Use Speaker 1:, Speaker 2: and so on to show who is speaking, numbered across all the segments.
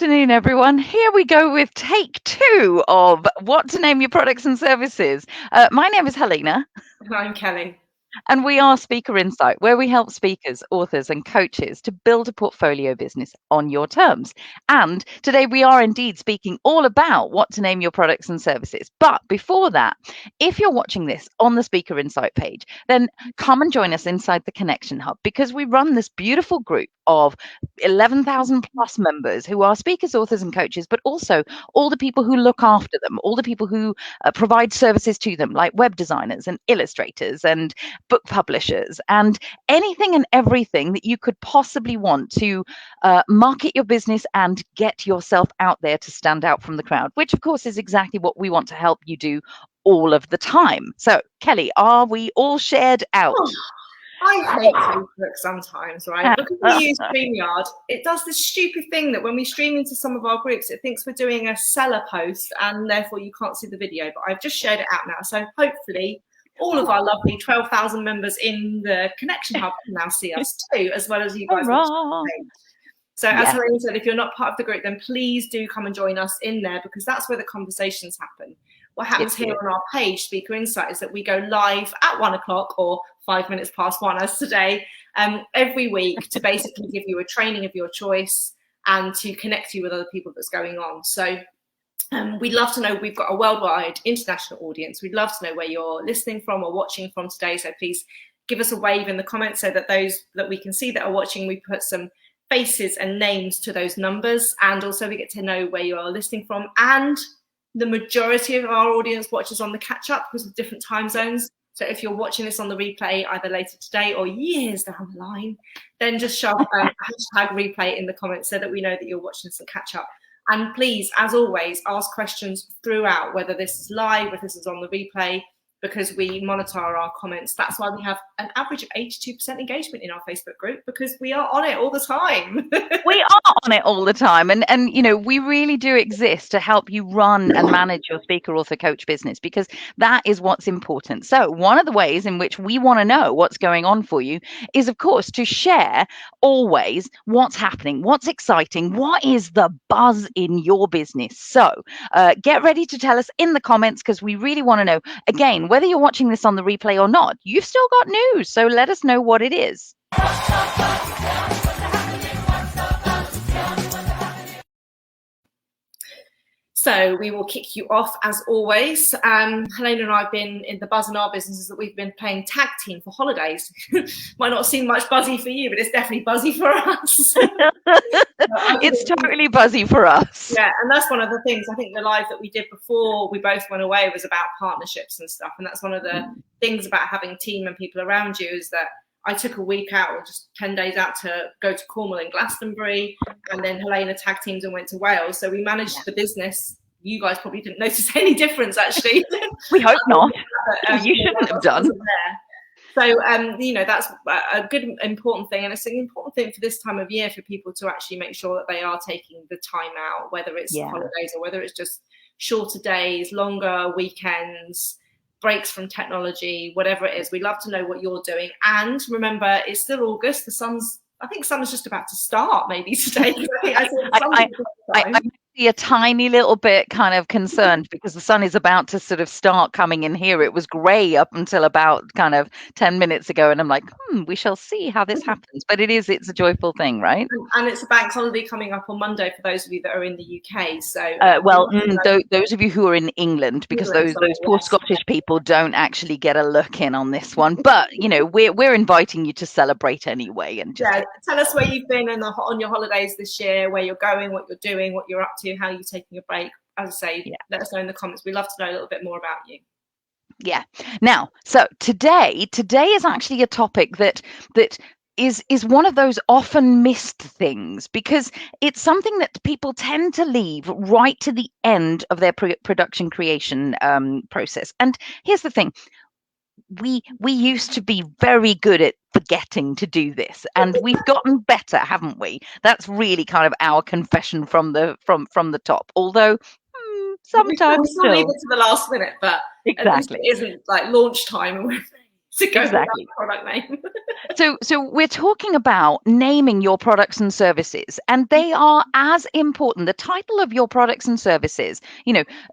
Speaker 1: afternoon, everyone. Here we go with take 2 of What to Name Your Products and Services. My name is Helena.
Speaker 2: I'm Kelly.
Speaker 1: And we are Speaker Insight, where we help speakers, authors, and coaches to build a portfolio business on your terms. And today we are indeed speaking all about what to name your products and services. But before that, if you're watching this on the Speaker Insight page, then come and join us inside the Connection Hub, because we run this beautiful group of 11,000 plus members who are speakers, authors, and coaches, but also all the people who look after them, all the people who provide services to them, like web designers and illustrators and book publishers, and anything and everything that you could possibly want to market your business and get yourself out there to stand out from the crowd, which of course is exactly what we want to help you do all of the time. So, Kelly, are we all shared out?
Speaker 2: Oh, I hate Facebook sometimes, right? Because we use StreamYard, it does this stupid thing that when we stream into some of our groups, it thinks we're doing a seller post and therefore you can't see the video. But I've just shared it out now. So hopefully all of our lovely 12,000 members in the Connection Hub can now see us too, as well as you guys. So as Helena said, if you're not part of the group, then please do come and join us in there, because that's where the conversations happen. What happens here on our page, Speaker Insight, is that we go live at 1 o'clock or 5 minutes past 1 as today, every week, to basically give you a training of your choice and to connect you with other people that's going on. So we'd love to know, we've got a worldwide international audience. We'd love to know where you're listening from or watching from today. So please give us a wave in the comments so that those that we can see that are watching, we put some faces and names to those numbers. And also we get to know where you are listening from. And the majority of our audience watches on the catch up because of different time zones. So if you're watching this on the replay either later today or years down the line, then just shove hashtag replay in the comments so that we know that you're watching this and catch up. And please, as always, ask questions throughout, whether this is live, whether this is on the replay, because we monitor our comments. That's why we have an average of 82% engagement in our Facebook group, because we are on it all the time.
Speaker 1: We are on it all the time. And you know, we really do exist to help you run and manage your speaker, author, coach business, because that is what's important. So one of the ways in which we want to know what's going on for you is, of course, to share always what's happening, what's exciting, what is the buzz in your business. So get ready to tell us in the comments, because we really want to know, again, whether you're watching this on the replay or not, you've still got news. So let us know what it is.
Speaker 2: So we will kick you off as always. Helena and I have been in the buzz in our businesses that we've been playing tag team for holidays. Might not seem much buzzy for you, but it's definitely buzzy for us.
Speaker 1: It's totally buzzy for us.
Speaker 2: Yeah, and that's one of the things. I think the live that we did before we both went away was about partnerships and stuff. And that's one of the things about having a team and people around you, is that I took a week out, or just 10 days out, to go to Cornwall and Glastonbury, and then Helena tag teams and went to Wales. So we managed the business. You guys probably didn't notice any difference, actually.
Speaker 1: We hope not. You shouldn't have done.
Speaker 2: So, you know, that's a good, important thing. And it's an important thing for this time of year for people to actually make sure that they are taking the time out, whether it's holidays or whether it's just shorter days, longer weekends, breaks from technology, whatever it is. We love to know what you're doing. And remember, it's still August. I think summer's just about to start maybe today.
Speaker 1: I'm a tiny little bit kind of concerned, because the sun is about to sort of start coming in here. It was grey up until about kind of 10 minutes ago, and I'm like, we shall see how this happens. But it's a joyful thing, right?
Speaker 2: And it's a bank holiday coming up on Monday for those of you that are in the UK. So
Speaker 1: those of you who are in England, because those poor Scottish people don't actually get a look in on this one. But you know, we're inviting you to celebrate anyway. And just
Speaker 2: tell us where you've been on your holidays this year, where you're going, what you're doing, what you're up to, how you're taking a break. As I say, let us know in the comments. We'd love to know a little bit more about you.
Speaker 1: Yeah. Now, so today is actually a topic that is one of those often missed things, because it's something that people tend to leave right to the end of their production creation process. And here's the thing. We used to be very good at forgetting to do this, and we've gotten better, haven't we? That's really kind of our confession from the top. Although sometimes
Speaker 2: we leave it to the last minute, but
Speaker 1: exactly,
Speaker 2: it isn't like launch time. to go with
Speaker 1: Exactly.
Speaker 2: that product name.
Speaker 1: So we're talking about naming your products and services, and they are as important. The title of your products and services,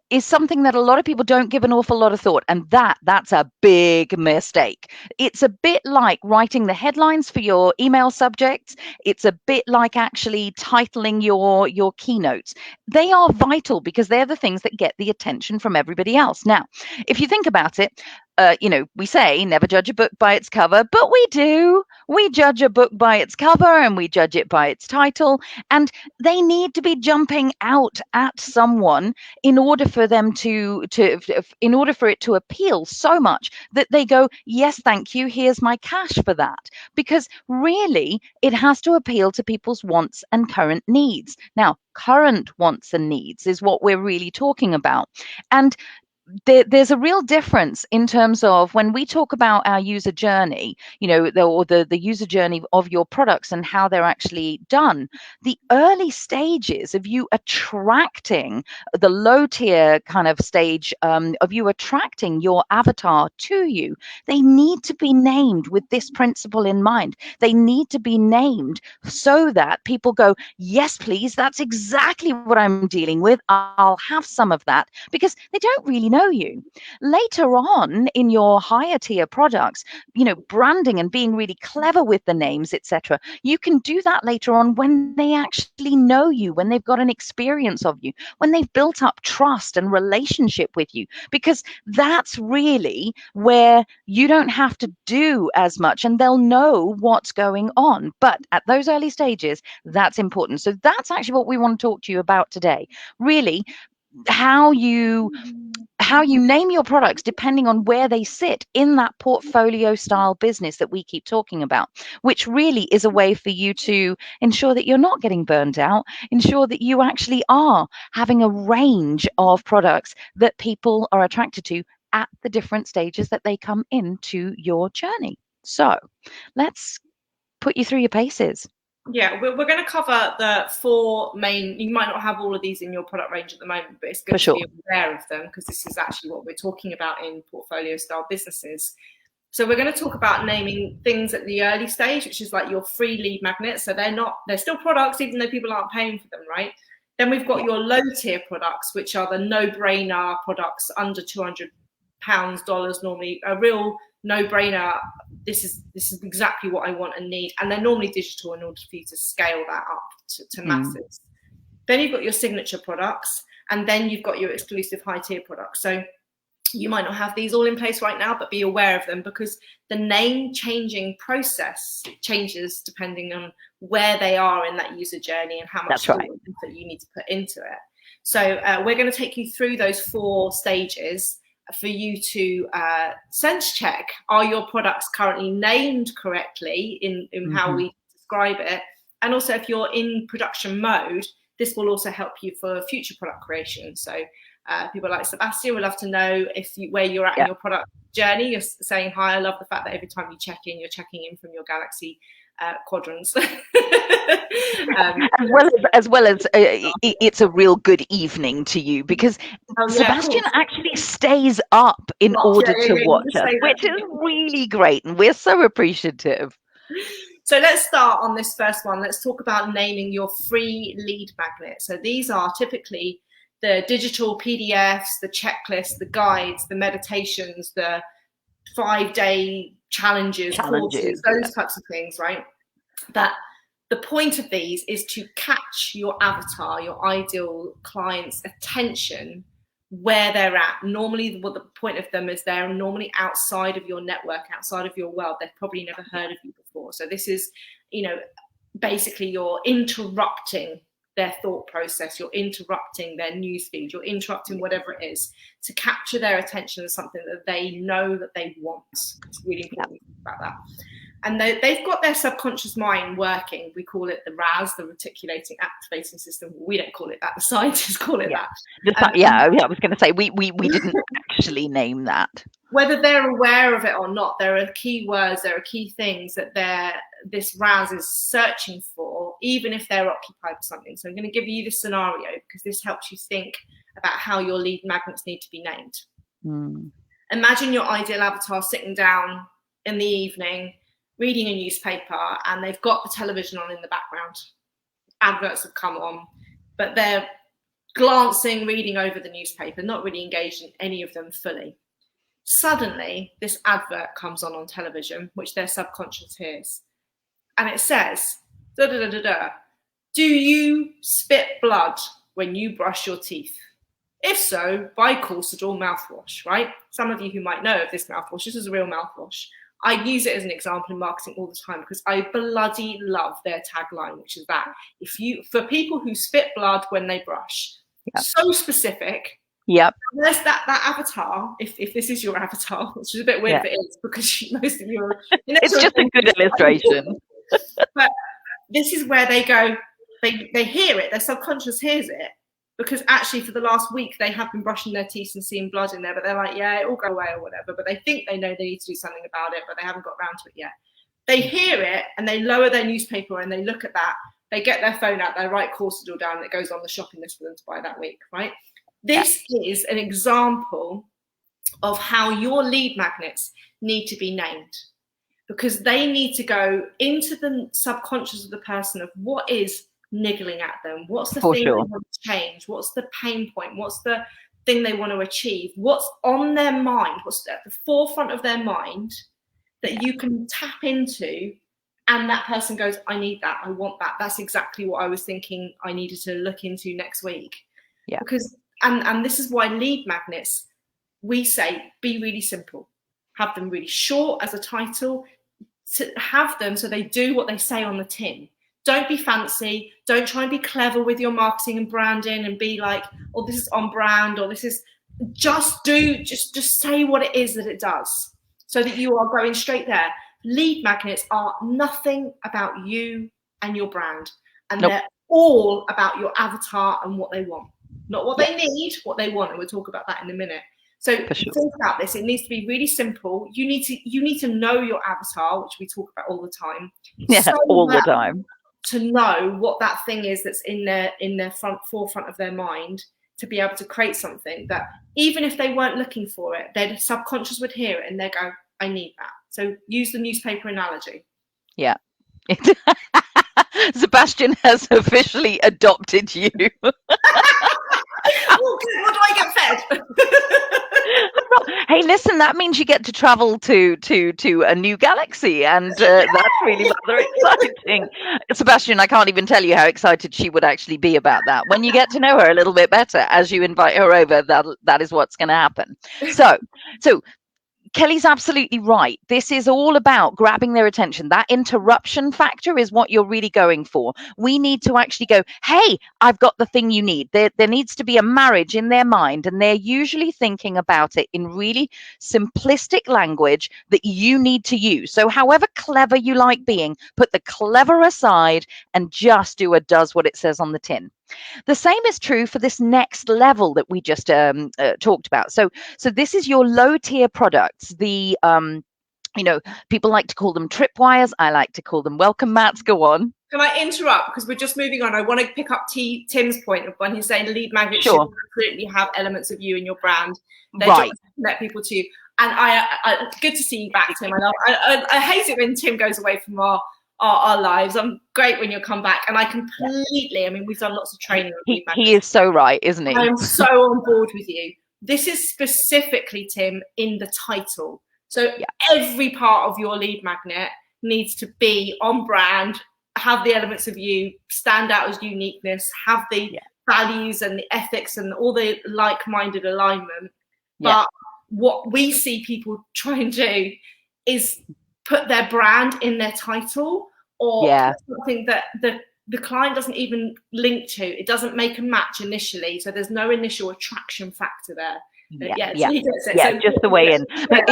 Speaker 1: is something that a lot of people don't give an awful lot of thought, and that's a big mistake. It's a bit like writing the headlines for your email subjects. It's a bit like actually titling your keynotes. They are vital because they're the things that get the attention from everybody else. Now, if you think about it, we say never judge a book by its cover, but we do. We judge a book by its cover and we judge it by its title. And they need to be jumping out at someone in order for them in order for it to appeal so much that they go, yes, thank you. Here's my cash for that. Because really, it has to appeal to people's wants and current needs. Now, current wants and needs is what we're really talking about. And there's a real difference in terms of when we talk about our user journey, the user journey of your products and how they're actually done. The early stages of you attracting the low tier kind of stage of you attracting your avatar to you, they need to be named with this principle in mind. They need to be named so that people go, yes, please, that's exactly what I'm dealing with. I'll have some of that, because they don't really know you. Later on in your higher tier products, branding and being really clever with the names, etc. You can do that later on when they actually know you, when they've got an experience of you, when they've built up trust and relationship with you, because that's really where you don't have to do as much and they'll know what's going on. But at those early stages, that's important. So that's actually what we want to talk to you about today. Really, how you name your products depending on where they sit in that portfolio style business that we keep talking about, which really is a way for you to ensure that you're not getting burned out, ensure that you actually are having a range of products that people are attracted to at the different stages that they come into your journey. So let's put you through your paces.
Speaker 2: Yeah, we're going to cover the 4 main. You might not have all of these in your product range at the moment, but it's good to be aware of them, because this is actually what we're talking about in portfolio style businesses. So we're going to talk about naming things at the early stage, which is like your free lead magnets. So they're still products, even though people aren't paying for them, right? Then we've got your low tier products, which are the no-brainer products under £200 normally, a real no-brainer. This is exactly what I want and need, and they're normally digital in order for you to scale that up to masses. Then you've got your signature products, and then you've got your exclusive high tier products. So you might not have these all in place right now, but be aware of them, because the name changing process changes depending on where they are in that user journey and how much effort you need to put into it. So we're going to take you through those 4 stages for you to sense check, are your products currently named correctly in how we describe it? And also, if you're in production mode, this will also help you for future product creation. So people like Sebastian would love to know where you're at in your product journey. You're saying, hi, I love the fact that every time you check in, you're checking in from your Galaxy quadrants.
Speaker 1: as well as it's a real good evening to you, because Sebastian actually stays up in order to watch us, which is really great, and we're so appreciative.
Speaker 2: So let's start on this first one. Let's talk about naming your free lead magnet. So these are typically the digital PDFs, the checklists, the guides, the meditations, the 5-day challenges, courses, those types of things, right? That the point of these is to catch your avatar, your ideal client's attention where they're at. Normally, what the point of them is, they're normally outside of your network, outside of your world. They've probably never heard of you before. So this is, basically you're interrupting their thought process, you're interrupting their newsfeed, you're interrupting whatever it is to capture their attention as something that they know that they want. It's really important to think about that. And they've got their subconscious mind working. We call it the RAS, the reticulating activating system. We don't call it that. The scientists call it that.
Speaker 1: I was going to say, we didn't actually name that.
Speaker 2: Whether they're aware of it or not, there are keywords, there are key things that this RAS is searching for, even if they're occupied with something. So I'm going to give you this scenario because this helps you think about how your lead magnets need to be named. Imagine your ideal avatar sitting down in the evening reading a newspaper and they've got the television on in the background. Adverts have come on, but they're glancing, reading over the newspaper, not really engaged in any of them fully. Suddenly, this advert comes on television, which their subconscious hears. And it says, da, da, da, da, da, do you spit blood when you brush your teeth? If so, buy Corsador mouthwash, right? Some of you who might know of this mouthwash, this is a real mouthwash. I use it as an example in marketing all the time because I bloody love their tagline, which is that for people who spit blood when they brush, so specific.
Speaker 1: Yep.
Speaker 2: There's that avatar. If this is your avatar, which is a bit weird if it is because most of you
Speaker 1: it's just a good illustration.
Speaker 2: But this is where they go. They hear it. Their subconscious hears it. Because actually for the last week, they have been brushing their teeth and seeing blood in there, but they're like, yeah, it will go away or whatever. But they think they know they need to do something about it, but they haven't got around to it yet. They hear it and they lower their newspaper and they look at that. They get their phone out, they write Corsador down, and it goes on the shopping list for them to buy that week, right? This is an example of how your lead magnets need to be named, because they need to go into the subconscious of the person of what is niggling at them, what's the thing they want to change, what's the pain point, what's the thing they want to achieve, what's on their mind, what's at the forefront of their mind that you can tap into, and that person goes, I need that, I want that, that's exactly what I was thinking I needed to look into next week. Because and this is why lead magnets, we say be really simple, have them really short as a title, to have them so they do what they say on the tin. Don't be fancy. Don't try and be clever with your marketing and branding and be like, oh, this is on brand, or this is just say what it is that it does, so that you are going straight there. Lead magnets are nothing about you and your brand, and they're all about your avatar and what they want, not what they need, what they want. And we'll talk about that in a minute. So think about this. It needs to be really simple. You need to know your avatar, which we talk about all the time.
Speaker 1: All the time.
Speaker 2: To know what that thing is that's in their forefront of their mind, to be able to create something that even if they weren't looking for it, their subconscious would hear it and they go, I need that. So use the newspaper analogy.
Speaker 1: Yeah. Sebastian has officially adopted you.
Speaker 2: Oh, good. What do I get fed?
Speaker 1: Hey, listen, that means you get to travel to a new galaxy, and that's really rather exciting. Sebastian, I can't even tell you how excited she would actually be about that. When you get to know her a little bit better, as you invite her over, that is what's going to happen. So Kelly's absolutely right. This is all about grabbing their attention. That interruption factor is what you're really going for. We need to actually go, hey, I've got the thing you need. There needs to be a marriage in their mind, and they're usually thinking about it in really simplistic language that you need to use. So however clever you like being, put the clever aside and just do does what it says on the tin. The same is true for this next level that we just talked about. So this is your low tier products. The people like to call them tripwires. I like to call them welcome mats. Go on.
Speaker 2: Can I interrupt, because we're just moving on? I want to pick up Tim's point of when he's saying lead magnets should absolutely have elements of you in your brand. They're right. Just to connect people to you. And I good to see you back, Tim. I hate it when Tim goes away from our lives. I'm great when you come back, and I completely, I mean, we've done lots of training.
Speaker 1: He is so right, isn't he?
Speaker 2: I'm so on board with you. This is specifically, Tim, in the title. So every part of your lead magnet needs to be on brand, have the elements of you, stand out as uniqueness, have the values and the ethics and all the like-minded alignment. But what we see people try and do is put their brand in their title, or something that the client doesn't even link to. It doesn't make a match initially, so there's no initial attraction factor there.
Speaker 1: Just the way in. But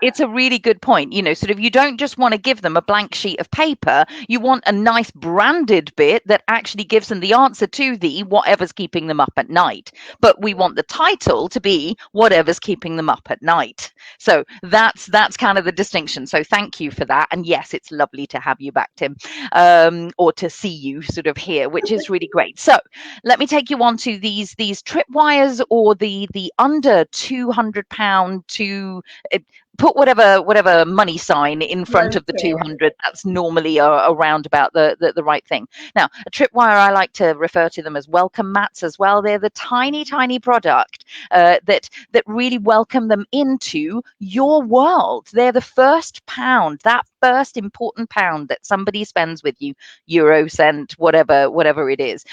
Speaker 1: it's a really good point. Sort of, you don't just want to give them a blank sheet of paper. You want a nice branded bit that actually gives them the answer to the whatever's keeping them up at night. But we want the title to be whatever's keeping them up at night. So that's kind of the distinction. So thank you for that. And yes, it's lovely to have you back, Tim, or to see you sort of here, which is really great. So let me take you on to these tripwires, or the under £200 to put whatever money sign in front of the 200. That's normally around about the right thing. Now, a tripwire, I like to refer to them as welcome mats as well. They're the tiny product that really welcome them into your world. They're the first pound, that first important pound that somebody spends with you, euro, cent, whatever it is.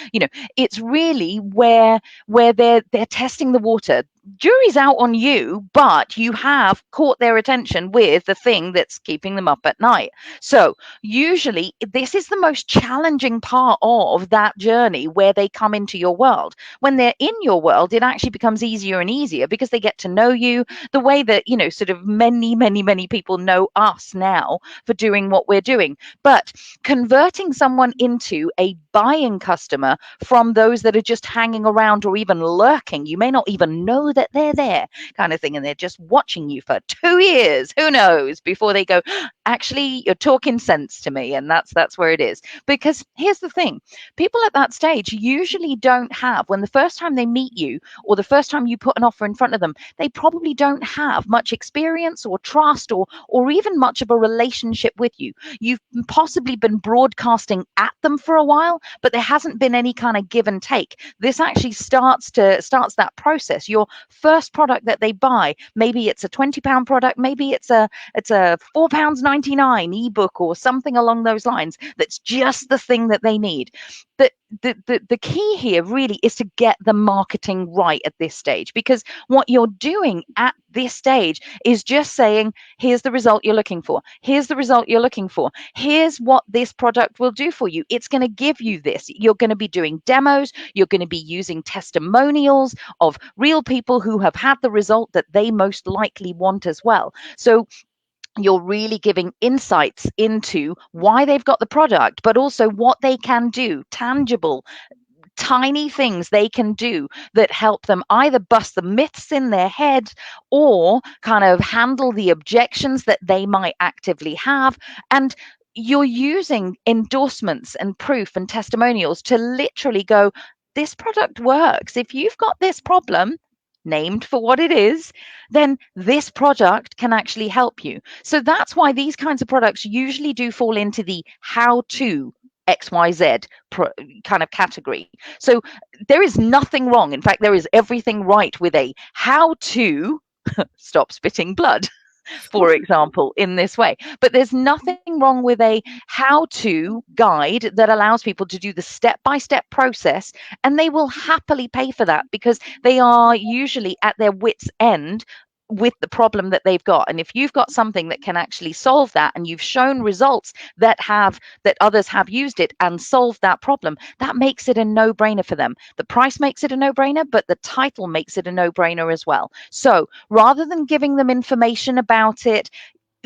Speaker 1: It's really where they're testing the water. Jury's out on you, but you have caught their attention with the thing that's keeping them up at night. So usually this is the most challenging part of that journey, where they come into your world. When they're in your world, it actually becomes easier and easier because they get to know you the way that, sort of many people know us now for doing what we're doing. But converting someone into a buying customer from those that are just hanging around or even lurking, you may not even know that they're there, kind of thing, and they're just watching you for 2 years, who knows, before they go, actually, you're talking sense to me. And that's where it is. Because here's the thing, people at that stage usually don't have, when the first time they meet you or the first time you put an offer in front of them, they probably don't have much experience or trust or even much of a relationship with you. You've possibly been broadcasting at them for a while, but there hasn't been any kind of give and take. This actually starts that process. Your first product that they buy, maybe it's a £20 product, maybe it's a £4.99 ebook or something along those lines, that's just the thing that they need. The key here really is to get the marketing right at this stage, because what you're doing at this stage is just saying, here's the result you're looking for. Here's the result you're looking for. Here's what this product will do for you. It's going to give you this. You're going to be doing demos. You're going to be using testimonials of real people who have had the result that they most likely want as well. So you're really giving insights into why they've got the product, but also what they can do, tangible, tiny things they can do that help them either bust the myths in their head or kind of handle the objections that they might actively have. And you're using endorsements and proof and testimonials to literally go, this product works. If you've got this problem, named for what it is, then this product can actually help you. So that's why these kinds of products usually do fall into the how to XYZ kind of category. So there is nothing wrong. In fact, there is everything right with a how to stop spitting blood, for example, in this way. But there's nothing wrong with a how-to guide that allows people to do the step-by-step process, and they will happily pay for that because they are usually at their wits' end with the problem that they've got. And if you've got something that can actually solve that, and you've shown results that others have used it and solved that problem, that makes it a no-brainer for them. The price makes it a no-brainer, but the title makes it a no-brainer as well. So rather than giving them information about it,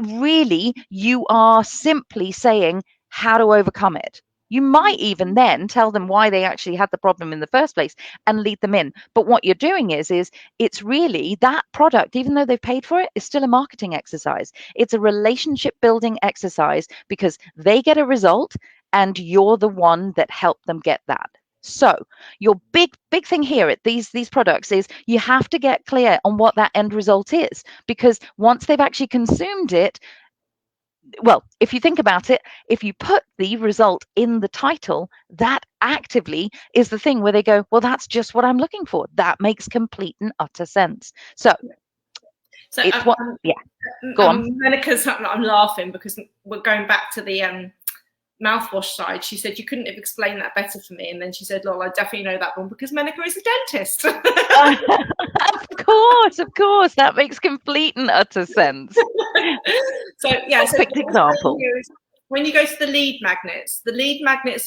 Speaker 1: really you are simply saying how to overcome it. You might even then tell them why they actually had the problem in the first place and lead them in. But what you're doing is it's really that product, even though they've paid for it, is still a marketing exercise. It's a relationship building exercise because they get a result and you're the one that helped them get that. So your big thing here at these products is you have to get clear on what that end result is, because once they've actually consumed it, well, if you think about it, if you put the result in the title, that actively is the thing where they go, well, that's just what I'm looking for. That makes complete and utter sense. So it's what, yeah, go on.
Speaker 2: Monica's, I'm laughing because we're going back to the mouthwash side. She said, you couldn't have explained that better for me. And then she said, Lol, I definitely know that one because Monica is a dentist.
Speaker 1: Of course, that makes complete and utter sense.
Speaker 2: So yeah,
Speaker 1: perfect example.
Speaker 2: When you go to the lead magnets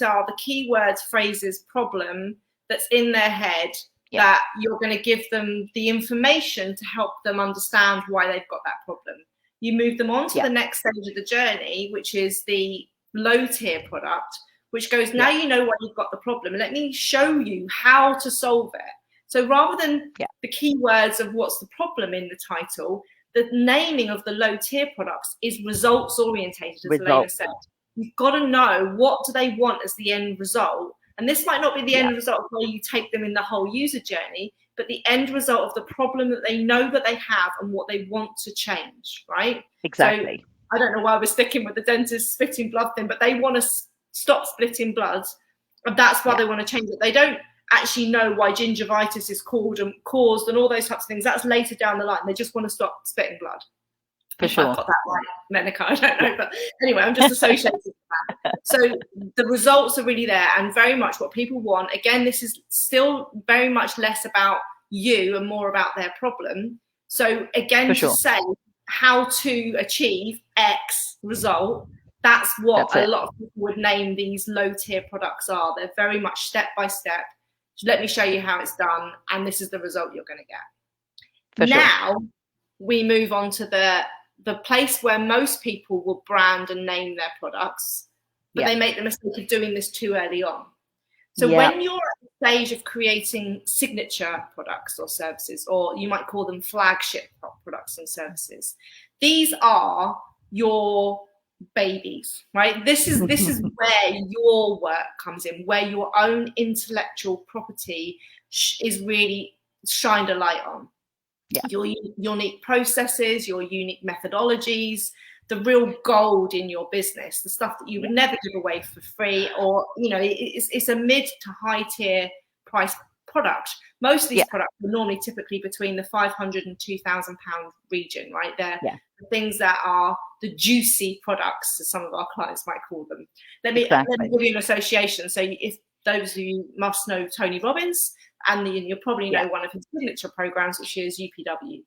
Speaker 2: are the keywords, phrases, problem that's in their head, that you're going to give them the information to help them understand why they've got that problem. You move them on to the next stage of the journey, which is the low tier product, which goes, now you know why you've got the problem. Let me show you how to solve it. So rather than the keywords of what's the problem in the title, the naming of the low tier products is results orientated, as Elena said. You've got to know what do they want as the end result. And this might not be the end result where you take them in the whole user journey, but the end result of the problem that they know that they have and what they want to change, right?
Speaker 1: Exactly.
Speaker 2: So I don't know why we're sticking with the dentist splitting blood thing, but they want to stop splitting blood, and that's why they want to change it. They don't actually know why gingivitis is caused and all those types of things. That's later down the line. They just want to stop splitting blood.
Speaker 1: For
Speaker 2: if
Speaker 1: sure.
Speaker 2: I've got that right, Menica, I don't know, but anyway, I'm just associated with that. So the results are really there, and very much what people want. Again, this is still very much less about you and more about their problem. So again, to say how to achieve X result, that's what a lot of people would name these low tier products are. They're very much step by step. Let me show you how it's done, and this is the result you're going to get. Now we move on to the place where most people will brand and name their products, but they make the mistake of doing this too early on. So when you're at the stage of creating signature products or services, or you might call them flagship products and services, these are your babies, right? This is where your work comes in, where your own intellectual property is really shined a light on. Your unique processes, your unique methodologies, the real gold in your business, the stuff that you would never give away for free, or it's a mid to high tier price product. Most of these products are normally typically between the £500 and £2,000 region, right? They're the things that are the juicy products, as some of our clients might call them. Let me give you an association. So if those of you must know Tony Robbins, and you probably know one of his signature programs, which is UPW,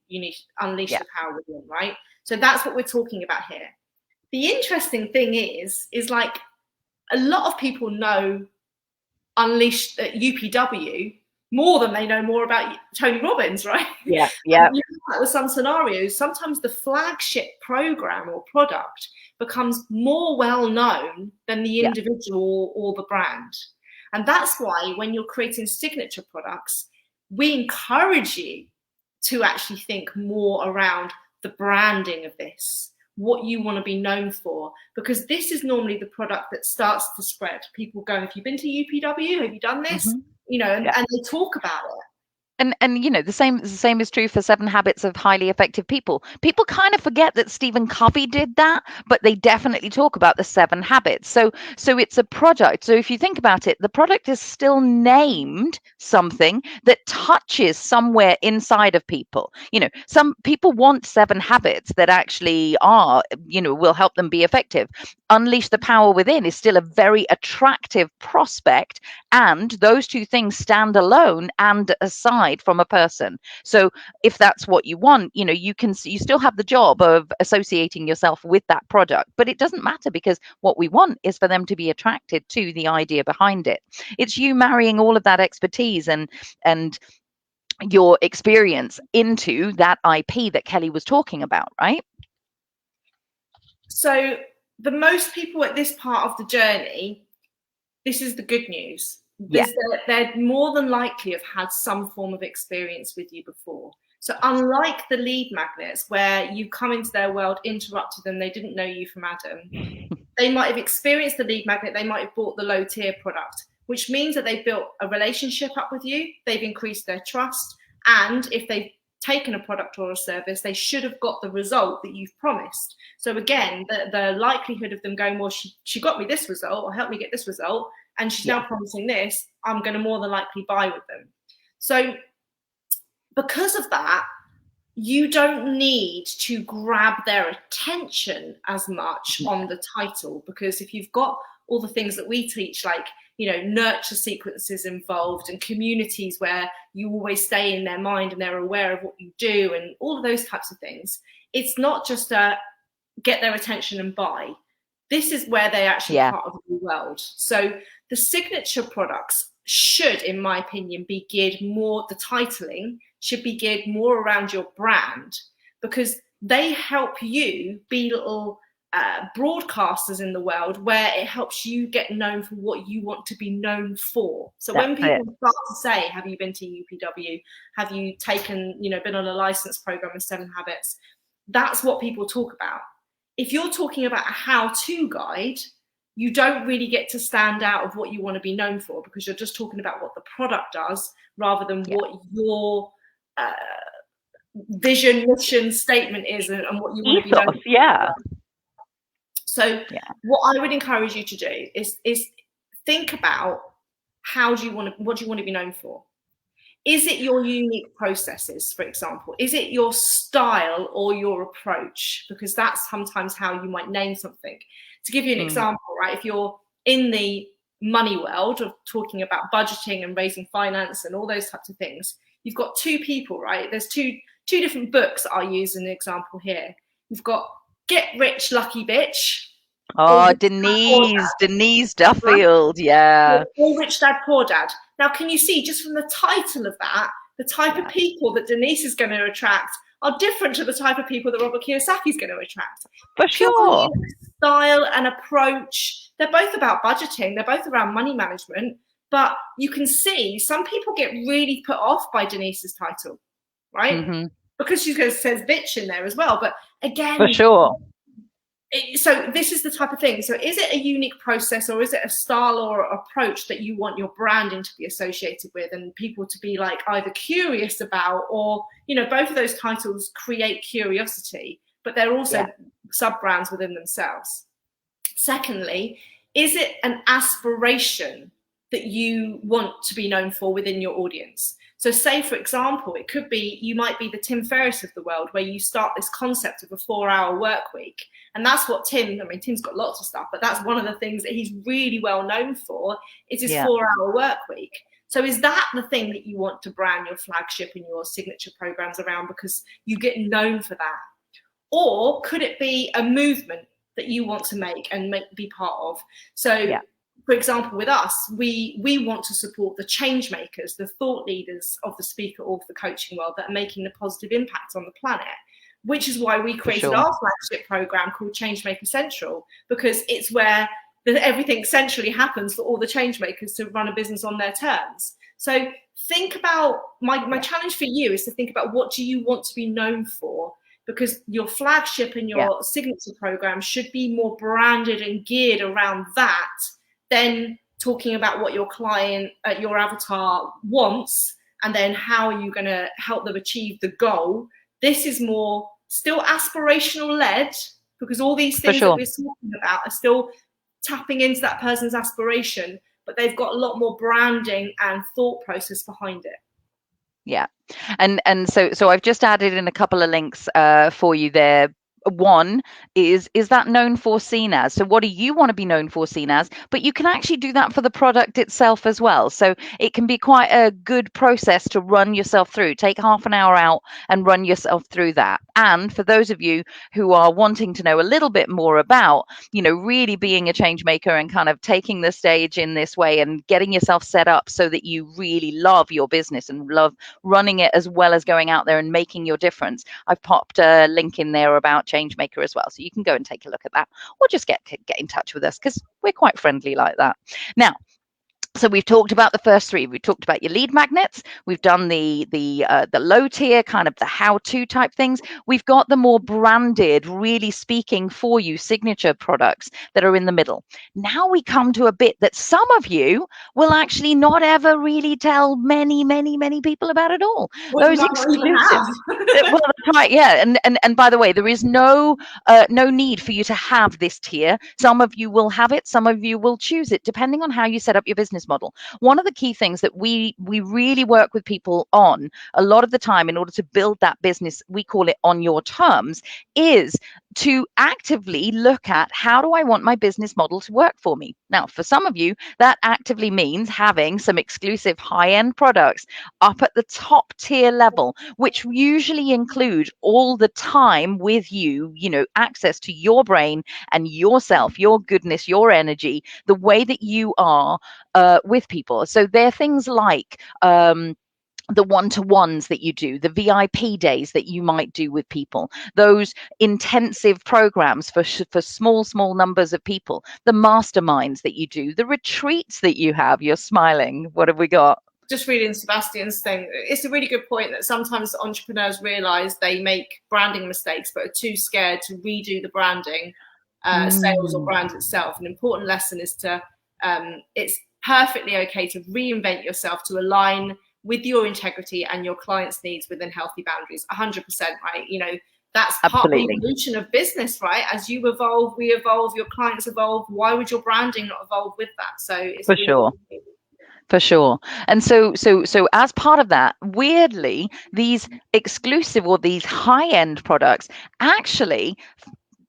Speaker 2: Unleash the Power Within, right? So that's what we're talking about here. The interesting thing is like a lot of people know UPW more than they know more about Tony Robbins, right?
Speaker 1: Yeah.
Speaker 2: With some scenarios, sometimes the flagship program or product becomes more well known than the individual or the brand. And that's why when you're creating signature products, we encourage you to actually think more around the branding of this, what you want to be known for, because this is normally the product that starts to spread. People go, have you been to UPW? Have you done this? And they talk about it.
Speaker 1: And the same is true for 7 Habits of Highly Effective People. People kind of forget that Stephen Covey did that, but they definitely talk about the 7 habits. So it's a product. So if you think about it, the product is still named something that touches somewhere inside of people. Some people want 7 habits that actually are, will help them be effective. Unleash the Power Within is still a very attractive prospect, and those two things stand alone and aside from a person. So if that's what you want, you still have the job of associating yourself with that product, but it doesn't matter, because what we want is for them to be attracted to the idea behind it. It's you marrying all of that expertise and your experience into that IP that Kelly was talking about, right?
Speaker 2: So the most people at this part of the journey, this is the good news. They're more than likely have had some form of experience with you before. So unlike the lead magnets, where you come into their world, interrupted them, they didn't know you from Adam, they might have experienced the lead magnet, they might have bought the low tier product, which means that they've built a relationship up with you, they've increased their trust, and if they've taken a product or a service, they should have got the result that you've promised. So again, the likelihood of them going, well, she got me this result, or helped me get this result, and she's now promising this, I'm going to more than likely buy with them. So because of that, you don't need to grab their attention as much on the title, because if you've got all the things that we teach, like, nurture sequences involved and communities where you always stay in their mind and they're aware of what you do and all of those types of things, it's not just a get their attention and buy. This is where they actually are part of the world. So the signature products should, in my opinion, be geared more, the titling should be geared more around your brand, because they help you be little broadcasters in the world, where it helps you get known for what you want to be known for. So when people start to say, have you been to UPW? Have you taken, been on a license program with 7 Habits? That's what people talk about. If you're talking about a how-to guide, you don't really get to stand out of what you want to be known for, because you're just talking about what the product does rather than what your vision, mission, statement is, and what you want to be known for.
Speaker 1: Yeah.
Speaker 2: So what I would encourage you to do is think about what do you want to be known for? Is it your unique processes, for example? Is it your style or your approach? Because that's sometimes how you might name something. To give you an example, right? If you're in the money world of talking about budgeting and raising finance and all those types of things, you've got two people, right? There's two different books I use as an example here. You've got Get Rich Lucky Bitch.
Speaker 1: Oh, Denise Duffield, yeah.
Speaker 2: Or Rich Dad, Poor Dad. Now, can you see just from the title of that, the type of people that Denise is going to attract are different to the type of people that Robert Kiyosaki is going to attract.
Speaker 1: For sure.
Speaker 2: Style and approach, they're both about budgeting, they're both around money management, but you can see some people get really put off by Denise's title, right? Because she says bitch in there as well. But again,
Speaker 1: for sure.
Speaker 2: So this is the type of thing. So is it a unique process, or is it a style or approach that you want your branding to be associated with and people to be like either curious about, or, you know, both of those titles create curiosity, but they're also sub-brands within themselves. Secondly, is it an aspiration that you want to be known for within your audience? So say, for example, it could be, you might be the Tim Ferriss of the world, where you start this concept of a 4-hour work week. And that's what Tim's got lots of stuff, but that's one of the things that he's really well known for, is his 4-hour work week. So is that the thing that you want to brand your flagship and your signature programs around, because you get known for that? Or could it be a movement that you want to make and be part of? So for example, with us, we want to support the change makers, the thought leaders of the speaker or the coaching world that are making a positive impact on the planet, which is why we created our flagship program called Changemaker Central, because it's where everything centrally happens for all the change makers to run a business on their terms. So think about, my challenge for you is to think about, what do you want to be known for? Because your flagship and your signature program should be more branded and geared around that, then talking about what your client, your avatar wants, and then how are you going to help them achieve the goal. This is more still aspirational led, because all these things that we're talking about are still tapping into that person's aspiration, but they've got a lot more branding and thought process behind it.
Speaker 1: Yeah. And so I've just added in a couple of links for you there. One is that known for, seen as. So what do you want to be known for, seen as? But you can actually do that for the product itself as well. So it can be quite a good process to run yourself through. Take half an hour out and run yourself through that. And for those of you who are wanting to know a little bit more about, you know, really being a change maker and kind of taking the stage in this way and getting yourself set up so that you really love your business and love running it as well as going out there and making your difference, I've popped a link in there about Changemaker as well, so you can go and take a look at that, or just get in touch with us, because we're quite friendly like that. Now, so we've talked about the first three. We've talked about your lead magnets. We've done the low tier, kind of the how-to type things. We've got the more branded, really speaking for you signature products that are in the middle. Now we come to a bit that some of you will actually not ever really tell many people about at all. Those exclusives. Well, that's right, yeah. And by the way, there is no need for you to have this tier. Some of you will have it. Some of you will choose it, depending on how you set up your business model. One of the key things that we really work with people on a lot of the time in order to build that business, we call it on your terms, is to actively look at, how do I want my business model to work for me? Now, for some of you, that actively means having some exclusive high-end products up at the top tier level, which usually include all the time with you, you know, access to your brain and yourself, your goodness, your energy, the way that you are with people. So they're things like the one-to-ones that you do, the VIP days that you might do with people, those intensive programs for small numbers of people, the masterminds that you do, the retreats that you have. You're smiling. What have we got?
Speaker 2: Just reading Sebastian's thing, it's a really good point that sometimes entrepreneurs realize they make branding mistakes but are too scared to redo the branding sales or brand itself. An important lesson is to it's perfectly okay to reinvent yourself to align with your integrity and your clients' needs within healthy boundaries. 100%, right? You know, that's part of the evolution of business, right? As you evolve, we evolve, your clients evolve. Why would your branding not evolve with that? So it's
Speaker 1: for sure. For sure. And so as part of that, weirdly, these exclusive or these high-end products actually,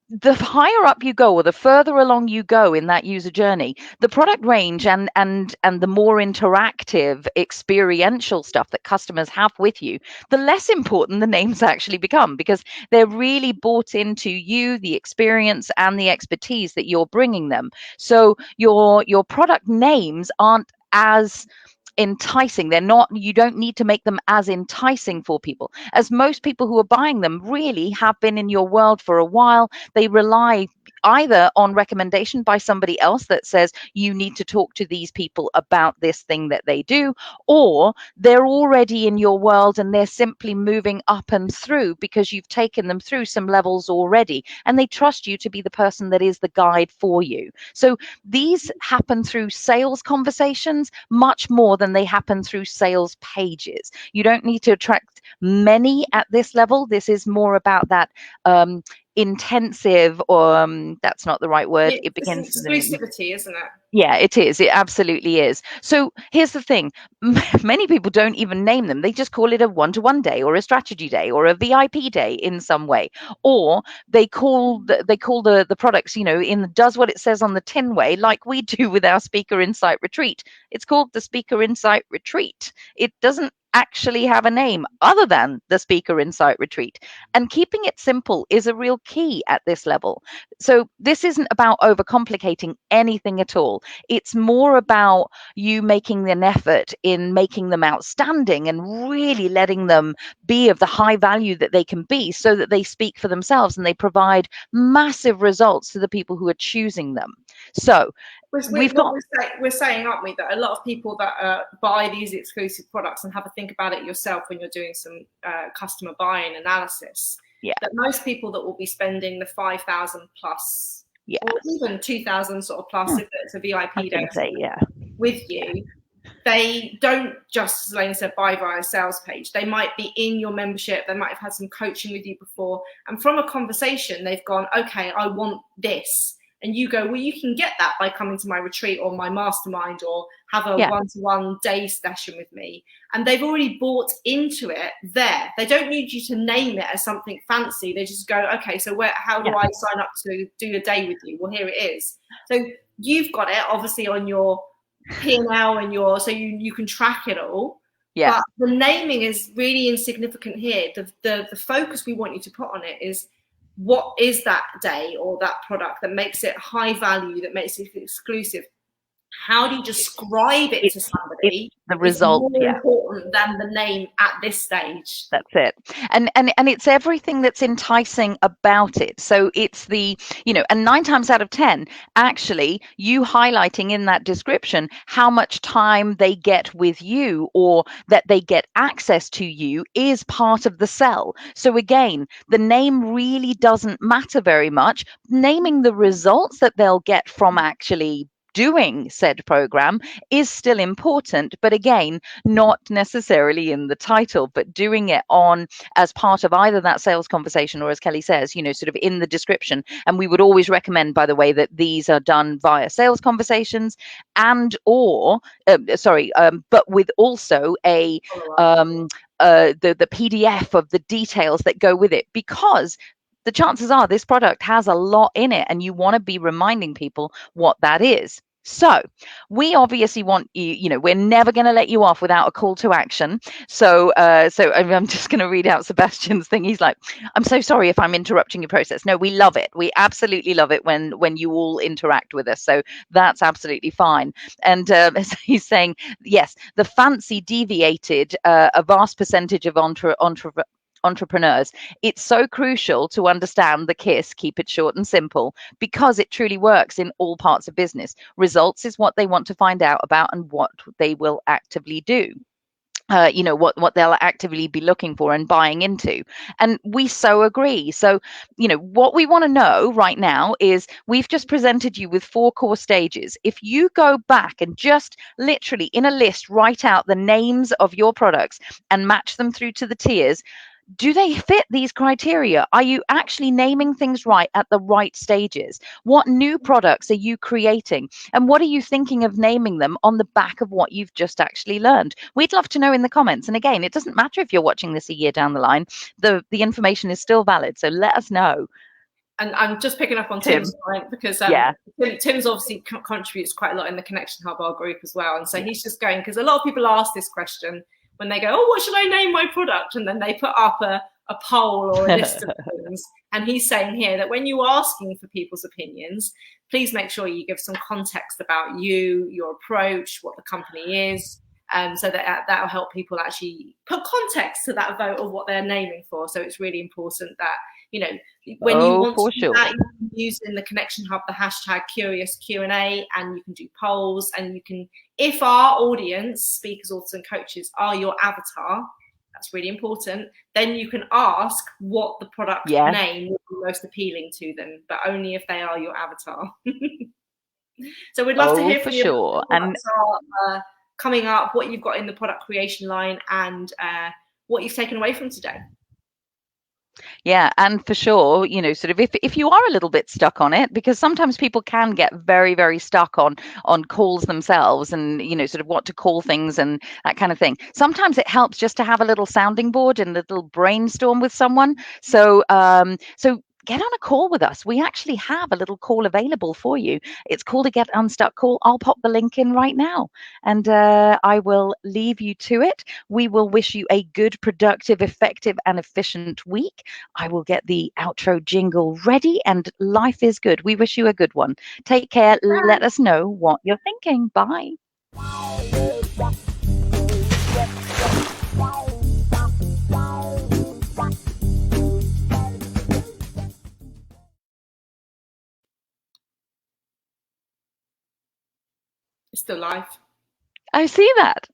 Speaker 1: the higher up you go or the further along you go in that user journey, the product range and the more interactive experiential stuff that customers have with you, the less important the names actually become, because they're really bought into you, the experience and the expertise that you're bringing them. So your product names aren't as enticing. They're not, you don't need to make them as enticing for people, as most people who are buying them really have been in your world for a while. They rely either on recommendation by somebody else that says you need to talk to these people about this thing that they do, or they're already in your world and they're simply moving up and through because you've taken them through some levels already and they trust you to be the person that is the guide for you. So these happen through sales conversations much more than they happen through sales pages. You don't need to attract many at this level. This is more about that intensive, or that's not the right word. It begins
Speaker 2: exclusivity, isn't it?
Speaker 1: Yeah, it is. It absolutely is. So here's the thing. Many people don't even name them. They just call it a one-to-one day or a strategy day or a VIP day in some way. Or they call the products, you know, in does what it says on the tin way, like we do with our Speaker Insight Retreat. It's called the Speaker Insight Retreat. It doesn't actually have a name other than the Speaker Insight Retreat. And keeping it simple is a real key at this level. So this isn't about overcomplicating anything at all. It's more about you making an effort in making them outstanding and really letting them be of the high value that they can be, so that they speak for themselves and they provide massive results to the people who are choosing them. So
Speaker 2: we're saying, aren't we, that a lot of people that buy these exclusive products, and have a think about it yourself when you're doing some customer buying analysis, that most people that will be spending the 5,000 plus, or even 2,000 sort of plus, if it's a VIP day with you, they don't just, as Elaine said, buy via a sales page. They might be in your membership. They might have had some coaching with you before. And from a conversation, they've gone, okay, I want this. And you go, well, you can get that by coming to my retreat or my mastermind, or have a one-to-one day session with me. And they've already bought into it there. They don't need you to name it as something fancy. They just go, okay, so how do I sign up to do a day with you? Well, here it is. So you've got it obviously on your P&L and so you can track it all. But the naming is really insignificant here. The focus we want you to put on it is, what is that day or that product that makes it high value, that makes it exclusive? How do you describe it to somebody?
Speaker 1: The result
Speaker 2: is more important than the name at this stage.
Speaker 1: That's it. And it's everything that's enticing about it. So it's the, you know, and 9 times out of 10, actually, you highlighting in that description how much time they get with you, or that they get access to you, is part of the sell. So again, the name really doesn't matter very much. Naming the results that they'll get from actually doing said program is still important, but again, not necessarily in the title, but doing it on as part of either that sales conversation, or, as Kelly says, you know, sort of in the description. And we would always recommend, by the way, that these are done via sales conversations, and but with also the PDF of the details that go with it, because the chances are this product has a lot in it and you want to be reminding people what that is. So we obviously want you know, we're never going to let you off without a call to action. So I'm just going to read out Sebastian's thing. He's like, I'm so sorry if I'm interrupting your process. No, we love it. We absolutely love it when you all interact with us. So that's absolutely fine. And he's saying, yes, the fancy deviated a vast percentage of entrepreneurs. It's so crucial to understand the KISS, keep it short and simple, because it truly works in all parts of business. Results is what they want to find out about and what they will actively do. what they'll actively be looking for and buying into. And we so agree. So, what we want to know right now is we've just presented you with 4 core stages. If you go back and just literally in a list write out the names of your products and match them through to the tiers, do they fit these criteria? Are you actually naming things right at the right stages? What new products are you creating? And what are you thinking of naming them on the back of what you've just actually learned? We'd love to know in the comments. And again, it doesn't matter if you're watching this a year down the line, the information is still valid. So let us know.
Speaker 2: And I'm just picking up on
Speaker 1: Tim.
Speaker 2: Tim's point because
Speaker 1: Yeah.
Speaker 2: Tim's obviously contributes quite a lot in the Connection Hub, our group as well. And so he's just going, because a lot of people ask this question when they go, oh, what should I name my product? And then they put up a poll or a list of things. And he's saying here that when you're asking for people's opinions, please make sure you give some context about you, your approach, what the company is, so that'll help people actually put context to that vote of what they're naming for. So it's really important that, when you want to do that, you can use in the Connection Hub the hashtag Curious Q&A, and you can do polls, and you can, if our audience, speakers, authors, and coaches, are your avatar, that's really important, then you can ask what the product name would be most appealing to them, but only if they are your avatar. So we'd love to hear from you.
Speaker 1: Sure.
Speaker 2: And coming up, what you've got in the product creation line, and what you've taken away from today.
Speaker 1: Yeah, and for sure, sort of if you are a little bit stuck on it, because sometimes people can get very, very stuck on calls themselves and, sort of what to call things and that kind of thing. Sometimes it helps just to have a little sounding board and a little brainstorm with someone. So get on a call with us. We actually have a little call available for you. It's called a Get Unstuck call. I'll pop the link in right now, and I will leave you to it. We will wish you a good, productive, effective, and efficient week. I will get the outro jingle ready, and life is good. We wish you a good one. Take care. Bye. Let us know what you're thinking. Bye.
Speaker 2: It's still live.
Speaker 1: I see that.